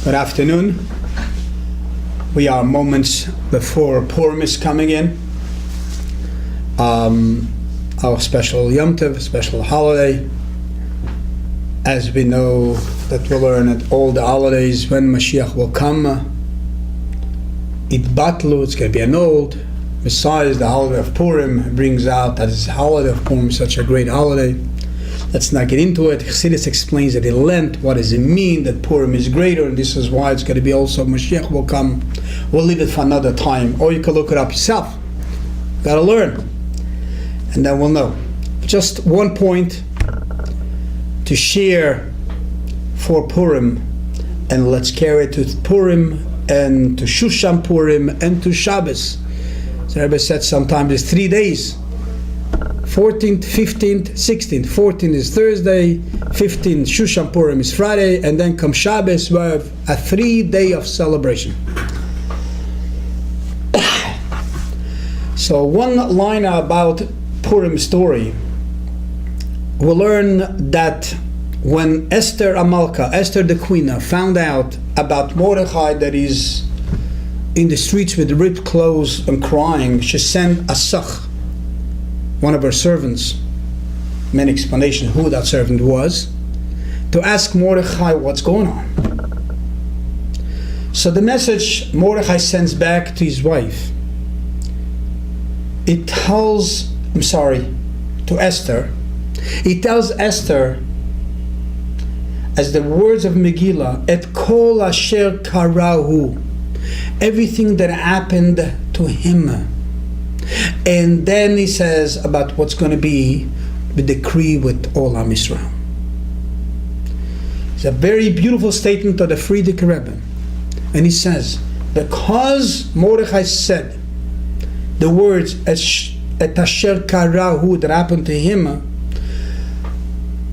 Good afternoon. We are moments before Purim is coming in. Our special Yom Tov, special holiday. As we know that we'll learn at all the holidays when Mashiach will come. Itbatlu, it's going to be annulled. Besides the holiday of Purim, brings out that this holiday of Purim is such a great holiday. Let's not get into it. Chassidus explains that in Lent, what does it mean that Purim is greater, and this is why it's going to be also Mashiach will come. We'll leave it for another time, or you can look it up yourself. Got to learn, and then we'll know. Just one point to share for Purim, and let's carry it to Purim and to Shushan Purim and to Shabbos. So Rabbi said sometimes it's 3 days. 14th, 15th, 16th. 14th is Thursday, 15th Shushan Purim is Friday, and then comes Shabbos, we have a 3-day of celebration. So one line about Purim story. We'll learn that when Esther Amalka, Esther the queen, found out about Mordechai that he's in the streets with ripped clothes and crying, she sent a sach, one of her servants, many explanations who that servant was, to ask Mordechai what's going on. So the message Mordechai sends back to his wife, it tells, to Esther, it tells Esther, as the words of Megillah, et kol asher karahu, everything that happened to him. And then he says about what's going to be the decree with all Am Yisrael. It's a very beautiful statement of the Frierdiker Rebbe. And he says, because Mordechai said the words et asher karahu that happened to him,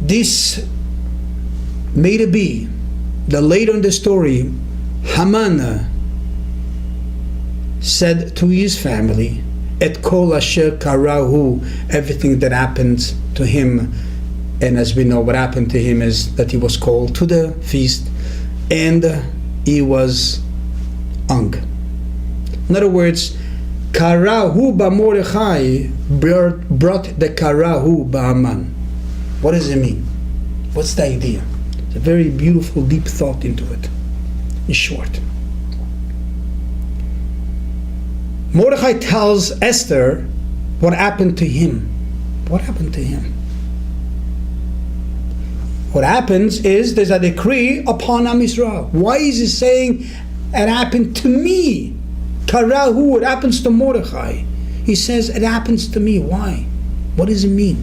this made it be that later in the story, Haman said to his family, et kol asher karahu, everything that happened to him. And as we know, what happened to him is that he was called to the feast and he was hung. In other words, karahu ba Mordechai brought the karahu ba Haman. What does it mean? What's the idea? It's a very beautiful, deep thought into it. In short, Mordechai tells Esther what happened to him. What happened to him? What happens is there's a decree upon Am Yisrael. Why is he saying it happened to me? Karahu, it happens to Mordechai. He says it happens to me. Why? What does it mean?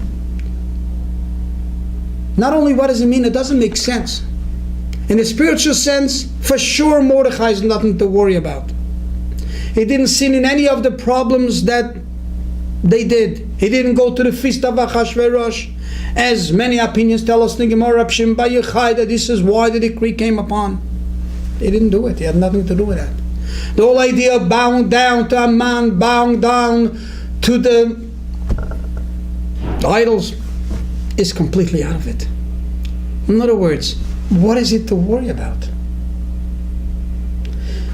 Not only what does it mean, it doesn't make sense. In a spiritual sense, for sure Mordechai has nothing to worry about. He didn't sin in any of the problems that they did. He didn't go to the feast of Achashverosh, as many opinions tell us in the Gemara that this is why the decree came upon. They didn't do it. He had nothing to do with that. The whole idea of bowing down to a man, bowing down to the idols, is completely out of it. In other words, what is it to worry about?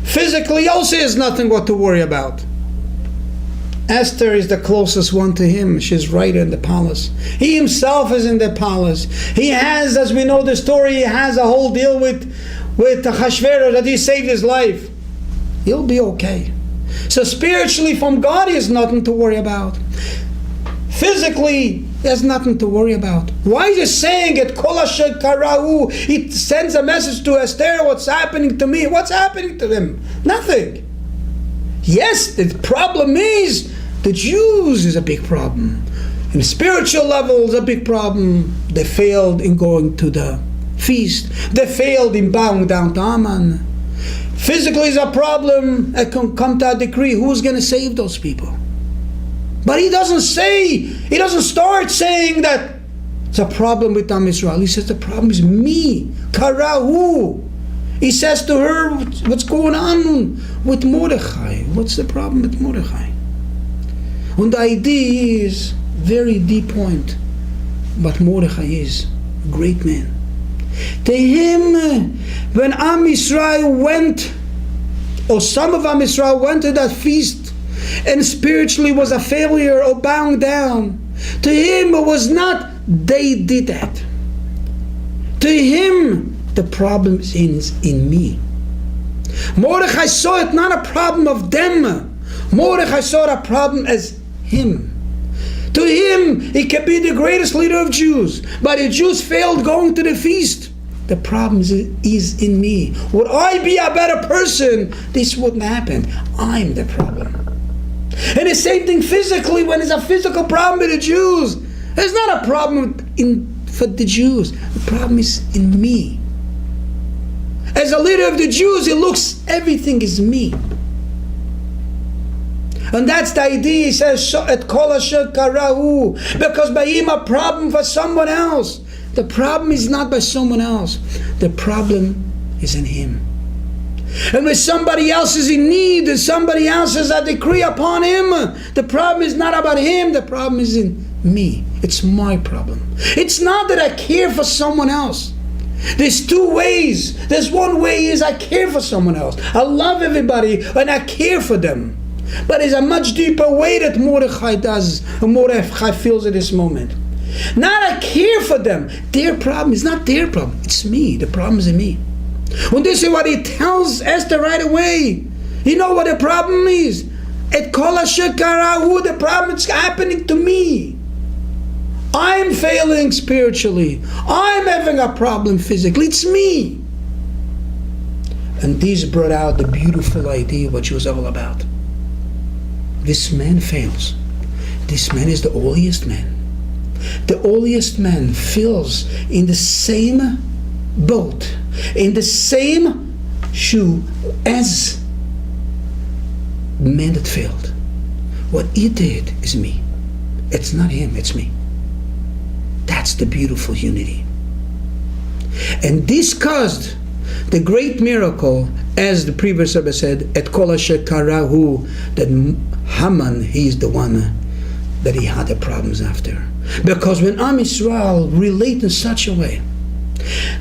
Physically also is nothing what to worry about. Esther is the closest one to him. She's right in the palace. He himself is in the palace. He has, as we know the story, he has a whole deal with Achashverosh that he saved his life. He'll be okay. So spiritually from God he has nothing to worry about. Physically there's nothing to worry about. Why is he saying it? Kol asher karahu. He sends a message to Esther. What's happening to me? What's happening to them? Nothing. Yes, the problem is the Jews is a big problem. In spiritual level is a big problem. They failed in going to the feast. They failed in bowing down to Haman. Physically is a problem. It can come to a decree. Who's going to save those people? But he doesn't start saying that it's a problem with Am Yisrael. He says the problem is me, Karahu. He says to her, what's going on with Mordechai? What's the problem with Mordechai? And the idea is very deep point. But Mordechai is a great man. To him, when Am Yisrael went, or some of Am Yisrael went to that feast, and spiritually was a failure or bowing down, to him it was not they did that. To him, the problem is in me. Mordechai saw it not a problem of them. Mordechai saw a problem as him. To him, he can be the greatest leader of Jews, but the Jews failed going to the feast. The problem is in me. Would I be a better person? This wouldn't happen. I'm the problem. And the same thing physically, when there's a physical problem with the Jews. There's not a problem for the Jews. The problem is in me. As a leader of the Jews, it looks, everything is me. And that's the idea. He says, "Et kol asher karahu," because by him a problem for someone else. The problem is not by someone else. The problem is in him. And when somebody else is in need, and somebody else has a decree upon him, the problem is not about him. The problem is in me. It's my problem. It's not that I care for someone else. There's two ways. There's one way is I care for someone else. I love everybody and I care for them. But there's a much deeper way that Mordechai does, and Mordechai feels at this moment. Not I care for them. Their problem is not their problem. It's me. The problem is in me. When this is what he tells Esther right away. You know what the problem is? Et kol asher karahu, the problem is happening to me. I'm failing spiritually. I'm having a problem physically. It's me. And this brought out the beautiful idea what she was all about. This man fails. This man is the holiest man. The holiest man feels in the same boat, in the same shoe as the man that failed. What he did is me. It's not him, it's me. That's the beautiful unity. And this caused the great miracle, as the previous Rebbe said, Et kol asher karahu, that Haman, he's the one that he had the problems after. Because when Am Yisrael relate in such a way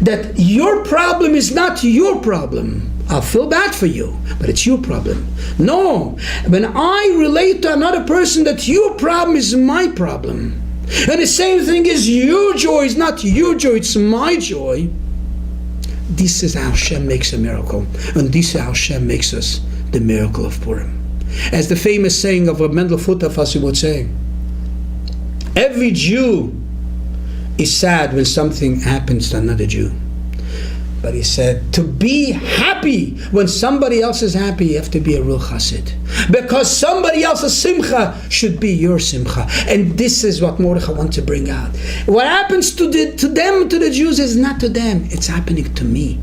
that your problem is not your problem, I'll feel bad for you, but it's your problem. No, when I relate to another person that your problem is my problem, and the same thing is your joy is not your joy, it's my joy. This is how Hashem makes a miracle, and this is how Hashem makes us the miracle of Purim. As the famous saying of Rabbi Mendel Futterfass would say, every Jew is sad when something happens to another Jew. But he said, to be happy when somebody else is happy, you have to be a real chassid. Because somebody else's simcha should be your simcha. And this is what Mordechai wants to bring out. What happens to the Jews is not to them. It's happening to me.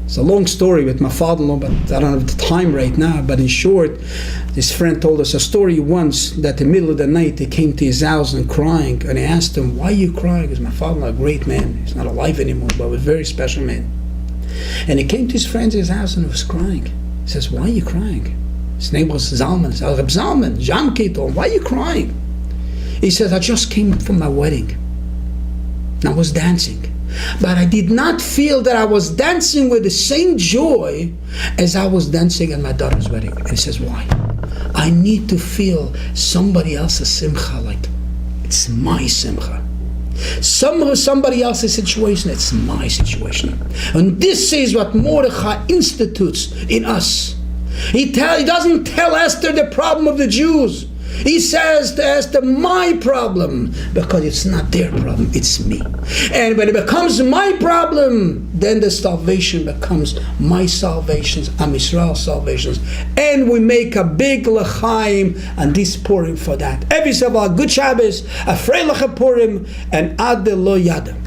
It's a long story with my father-in-law, but I don't have the time right now. But in short, this friend told us a story once that in the middle of the night they came to his house and crying, and he asked him, "Why are you crying?" Because my father-in-law, a great man, he's not alive anymore, but was a very special man. And he came to his friend's house and he was crying. He says, "Why are you crying?" His name was Zalman. He said, "Reb Zalman, Jamke told him, why are you crying?" He says, "I just came from my wedding. And I was dancing. But I did not feel that I was dancing with the same joy as I was dancing at my daughter's wedding." And he says, "Why? I need to feel somebody else's simcha like it's my simcha. Somebody else's situation, it's my situation." And this is what Mordechai institutes in us. He doesn't tell Esther the problem of the Jews. He says to Esther, my problem, because it's not their problem, it's me. And when it becomes my problem, then the salvation becomes my salvations, Am Yisrael's salvations. And we make a big l'chaim and this Purim for that. Every Sabbath, good Shabbos, a Freiliche Purim, and Ad lo Yadam.